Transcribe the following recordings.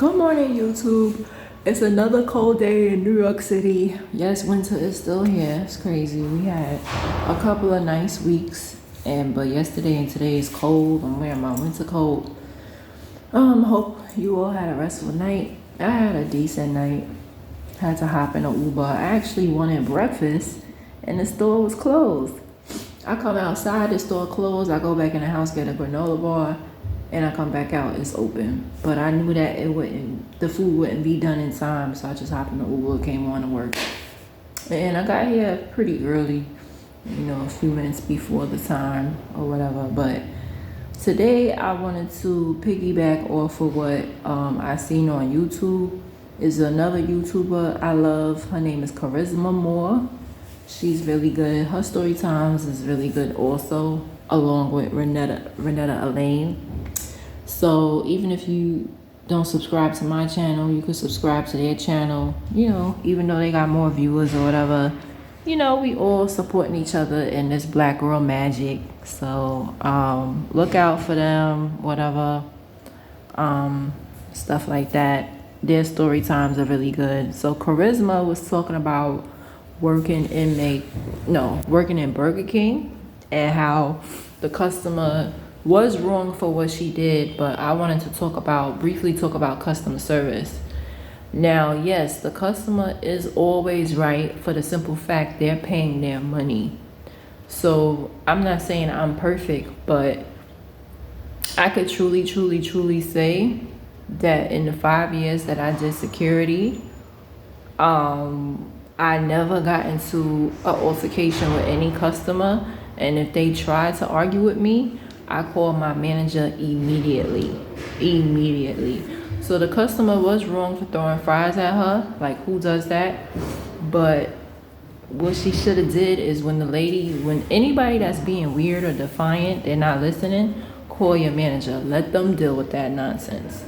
Good morning, YouTube. It's another cold day in New York City. Yes, winter is still here. It's crazy. We had a couple of nice weeks, but yesterday and today is cold. I'm wearing my winter coat. Hope you all had a restful night. I had a decent night. Had to hop in an Uber. I actually wanted breakfast, and the store was closed. I come outside, the store closed. I go back in the house, get a granola bar, and I come back out, it's open. But I knew that the food wouldn't be done in time, so I just hopped in the Uber, came on to work. And I got here pretty early, a few minutes before the time or whatever. But today I wanted to piggyback off of what I seen on YouTube. Is another YouTuber I love. Her name is Charisma Moore. She's really good. Her story times is really good also, along with Renetta Elaine. So even if you don't subscribe to my channel, you could subscribe to their channel, even though they got more viewers or whatever. We all supporting each other in this black girl magic. So look out for them, whatever, stuff like that. Their story times are really good. So Charisma was talking about working in Burger King and how the customer was wrong for what she did, but I wanted to briefly talk about customer service. Now, yes, the customer is always right for the simple fact they're paying their money. So I'm not saying I'm perfect, but I could truly say that in the 5 years that I did security, I never got into an altercation with any customer, and if they tried to argue with me, I called my manager immediately. So the customer was wrong for throwing fries at her. Like, who does that? But what she should have did is when anybody that's being weird or defiant, they're not listening, call your manager. Let them deal with that nonsense.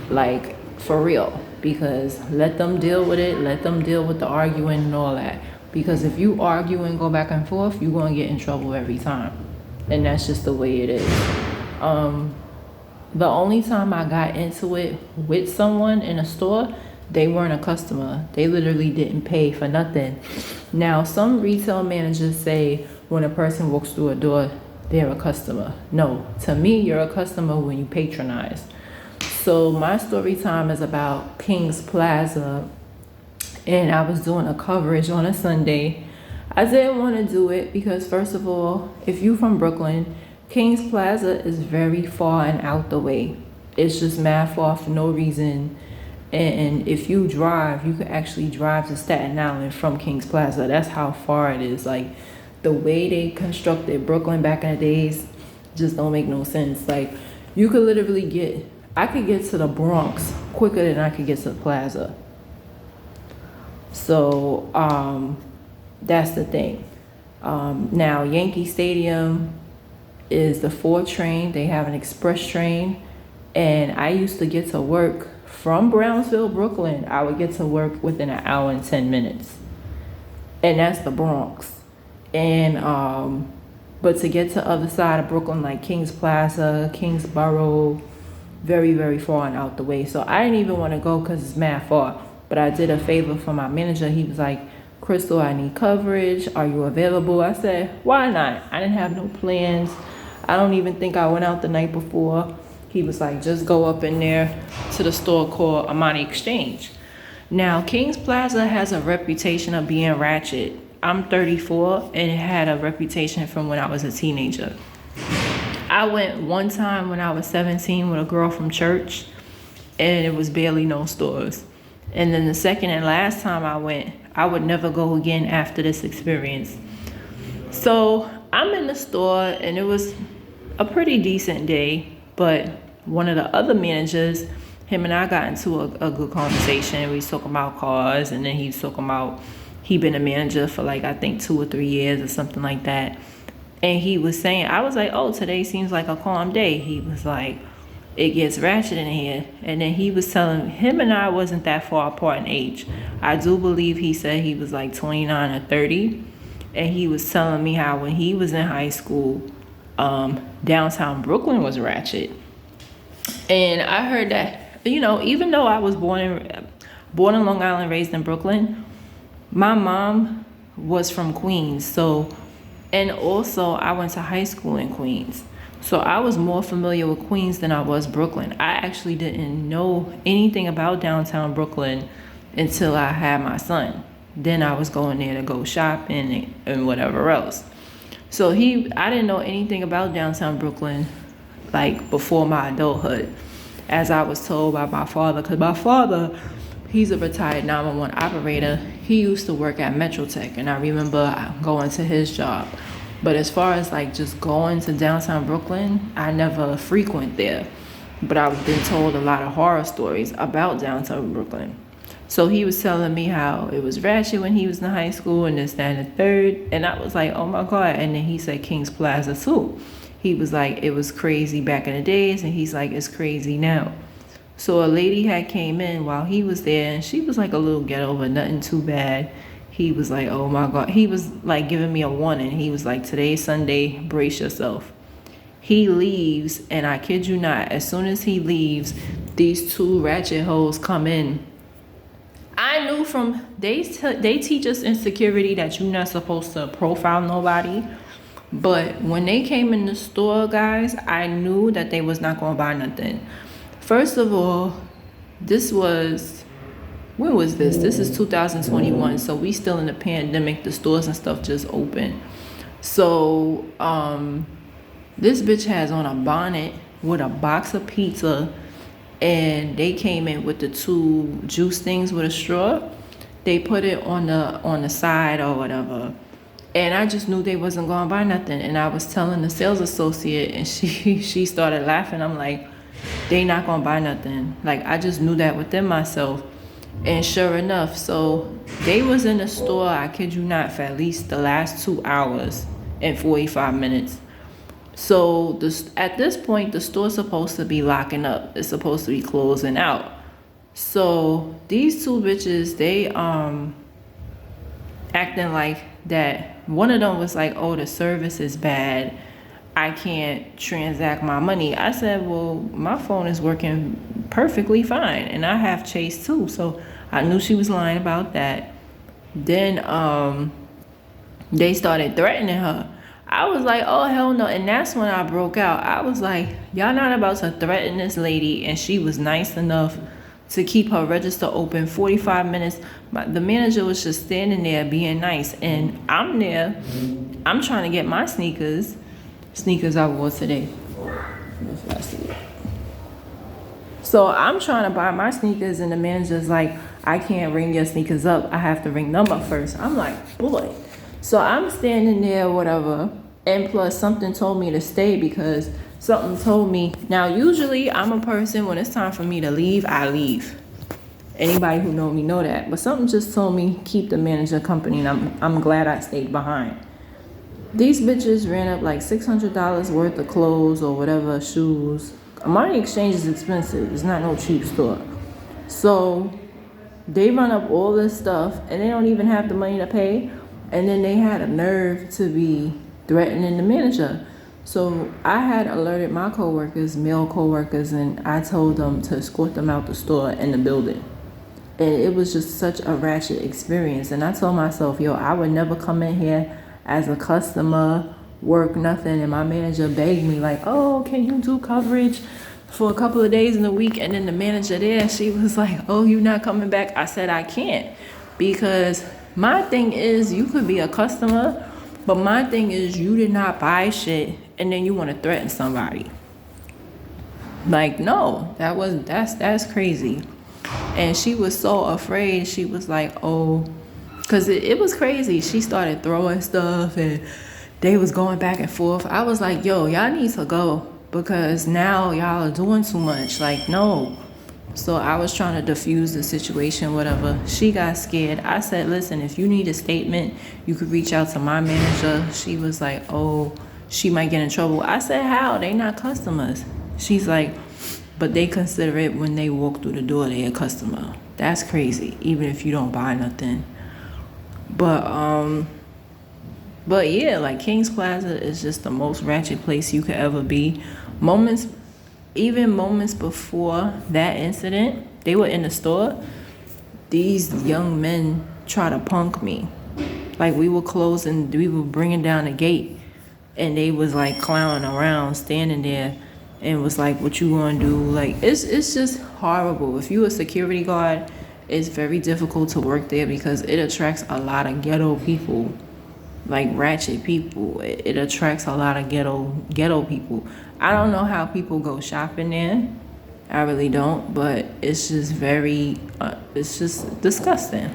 Like, for real. Because let them deal with it. Let them deal with the arguing and all that. Because if you argue and go back and forth, you're going to get in trouble every time. And that's just the way it is. The only time I got into it with someone in a store, they weren't a customer. They literally didn't pay for nothing. Now, some retail managers say when a person walks through a door, they're a customer. No, to me, you're a customer when you patronize. So my story time is about King's Plaza, and I was doing a coverage on a Sunday. I didn't want to do it because, first of all, if you're from Brooklyn, King's Plaza is very far and out the way. It's just mad far for no reason. And if you drive, you could actually drive to Staten Island from King's Plaza. That's how far it is. Like, the way they constructed Brooklyn back in the days just don't make no sense. Like, you could literally I could get to the Bronx quicker than I could get to the Plaza. So, that's the thing. Now, Yankee Stadium is the 4 train. They have an express train. And I used to get to work from Brownsville, Brooklyn. I would get to work within an hour and 10 minutes. And that's the Bronx. And, but to get to the other side of Brooklyn, like King's Plaza, Kingsborough, very, very far and out the way. So I didn't even want to go because it's mad far. But I did a favor for my manager. He was like, Crystal, I need coverage. Are you available? I said, why not? I didn't have no plans. I don't even think I went out the night before. He was like, just go up in there to the store called Amani Exchange. Now, King's Plaza has a reputation of being ratchet. I'm 34 and it had a reputation from when I was a teenager. I went one time when I was 17 with a girl from church, and it was barely no stores. And then the second and last time I went, I would never go again after this experience. So I'm in the store, and it was a pretty decent day, but one of the other managers, him and I got into a good conversation. We was talking about cars, and then he was talking about he been a manager for like, I think 2 or 3 years or something like that. And he was saying, I was like, oh, today seems like a calm day. He was like, it gets ratchet in here. And then he was telling him and I wasn't that far apart in age. I do believe he said he was like 29 or 30. And he was telling me how when he was in high school, downtown Brooklyn was ratchet. And I heard that even though I was born in Long Island, raised in Brooklyn, my mom was from Queens. So, and also I went to high school in Queens. So I was more familiar with Queens than I was Brooklyn. I actually didn't know anything about downtown Brooklyn until I had my son. Then I was going there to go shopping and whatever else. So I didn't know anything about downtown Brooklyn like before my adulthood, as I was told by my father, because my father, he's a retired 911 operator. He used to work at Metrotech, and I remember going to his job. But as far as like just going to downtown Brooklyn, I never frequent there. But I've been told a lot of horror stories about downtown Brooklyn. So he was telling me how it was ratchet when he was in high school and this, that, and the third. And I was like, oh my God. And then he said King's Plaza too. He was like, it was crazy back in the days. And he's like, it's crazy now. So a lady had came in while he was there, and she was like a little ghetto, but nothing too bad. He was like, oh my God. He was like giving me a warning. He was like, today's Sunday, brace yourself. He leaves, and I kid you not, as soon as he leaves, these two ratchet hoes come in. I knew from, they teach us in security that you're not supposed to profile nobody. But when they came in the store, guys, I knew that they was not going to buy nothing. First of all, when was this? This is 2021, so we still in the pandemic. The stores and stuff just open. So, this bitch has on a bonnet with a box of pizza, and they came in with the two juice things with a straw. They put it on the side or whatever. And I just knew they wasn't going to buy nothing. And I was telling the sales associate, and she started laughing. I'm like, they not going to buy nothing. Like, I just knew that within myself. And sure enough, so they was in the store, I kid you not, for at least the last 2 hours and 45 minutes. So at this point, the store's supposed to be locking up. It's supposed to be closing out. So these two bitches, they acting like that. One of them was like, oh, the service is bad. I can't transact my money. I said, well, my phone is working perfectly fine, and I have Chase too. So I knew she was lying about that. Then they started threatening her. I was like, oh, hell no. And that's when I broke out. I was like, y'all not about to threaten this lady. And she was nice enough to keep her register open 45 minutes. The manager was just standing there being nice. And I'm there. I'm trying to get my sneakers I wore today. So I'm trying to buy my sneakers, and the manager's like, I can't ring your sneakers up. I have to ring them up first. I'm like, boy. So I'm standing there, whatever. And plus something told me to stay, because something told me. Now, usually I'm a person, when it's time for me to leave, I leave. Anybody who know me know that. But something just told me keep the manager company, and I'm glad I stayed behind. These bitches ran up like $600 worth of clothes or whatever, shoes. Armani Exchange is expensive. It's not no cheap store. So they run up all this stuff, and they don't even have the money to pay. And then they had a nerve to be threatening the manager. So I had alerted my coworkers, male coworkers, and I told them to escort them out the store and the building. And it was just such a ratchet experience. And I told myself, yo, I would never come in here as a customer, work nothing, and my manager begged me like, oh, can you do coverage for a couple of days in the week? And then the manager there, she was like, oh, you not coming back? I said, I can't, because my thing is, you could be a customer, but my thing is, you did not buy shit and then you want to threaten somebody. Like, no, that's crazy. And she was so afraid. She was like, oh, because it was crazy. She started throwing stuff, and they was going back and forth. I was like, yo, y'all need to go, because now y'all are doing too much. Like, no. So I was trying to diffuse the situation, whatever. She got scared. I said, listen, if you need a statement, you could reach out to my manager. She was like, oh, she might get in trouble. I said, how? They not customers. She's like, but they consider it when they walk through the door, they a customer. That's crazy, even if you don't buy nothing. But yeah, like King's Plaza is just the most ratchet place you could ever be. Moments even moments before that incident, they were in the store. These young men try to punk me. Like, we were closing, we were bringing down the gate, and they was like clowning around, standing there, and was like, "What you gonna do?" Like, it's just horrible. If you a security guard, it's very difficult to work there because it attracts a lot of ghetto people, like ratchet people. It attracts a lot of ghetto people. I don't know how people go shopping there. I really don't, but it's just very, it's just disgusting.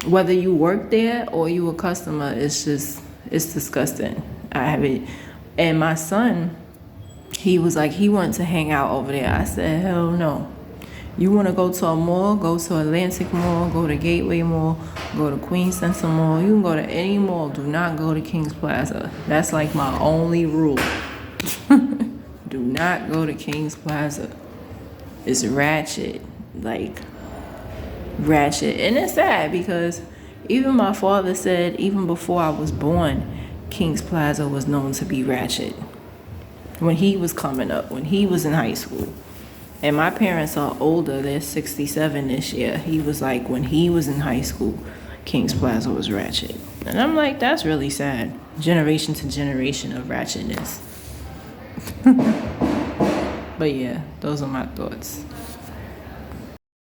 Whether you work there or you a customer, it's disgusting. I have it. And my son, he was like, he wanted to hang out over there. I said, hell no. You want to go to a mall, go to Atlantic Mall, go to Gateway Mall, go to Queens Center Mall. You can go to any mall. Do not go to Kings Plaza. That's like my only rule. Do not go to Kings Plaza. It's ratchet. Like, ratchet. And it's sad because even my father said, even before I was born, Kings Plaza was known to be ratchet. When he was coming up, when he was in high school. And my parents are older, they're 67 this year. He was like, when he was in high school, Kings Plaza was ratchet. And I'm like, that's really sad. Generation to generation of ratchetness. But yeah, those are my thoughts.